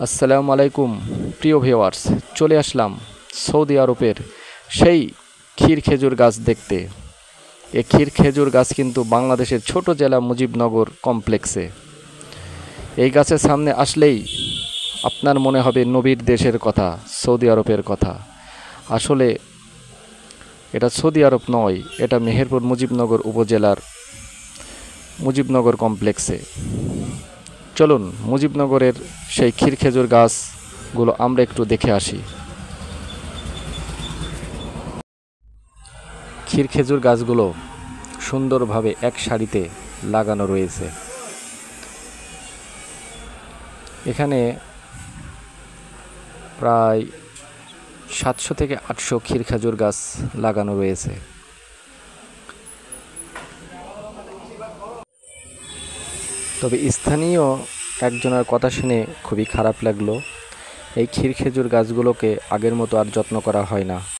আসসালামু আলাইকুম প্রিয় ভিউয়ার্স, চলে আসলাম সৌদি আরবের সেই ক্ষীর খেজুর গাছ দেখতে। এই ক্ষীর খেজুর গাছ কিন্তু বাংলাদেশের ছোট জেলা মুজিবনগর কমপ্লেক্সে। এই গাছের সামনে আসলেই আপনার মনে হবে নবীর দেশের কথা, সৌদি আরবের কথা। আসলে এটা সৌদি আরব নয়, এটা মেহেরপুর মুজিবনগর উপজেলার মুজিবনগর কমপ্লেক্সে। চলুন মুজিবনগরের সেই ক্ষীর খেজুর গাছগুলো আমরা একটু দেখে আসি। ক্ষীর খেজুর গাছগুলো সুন্দরভাবে এক সারিতে লাগানো রয়েছে। এখানে প্রায় 700 থেকে 800 ক্ষীর খেজুর গাছ লাগানো রয়েছে। তবে স্থানীয় একজনের কথা শুনে খুবই খারাপ লাগলো। এই ক্ষীর খেজুর গাছগুলোকে আগের মতো আর যত্ন করা হয় না।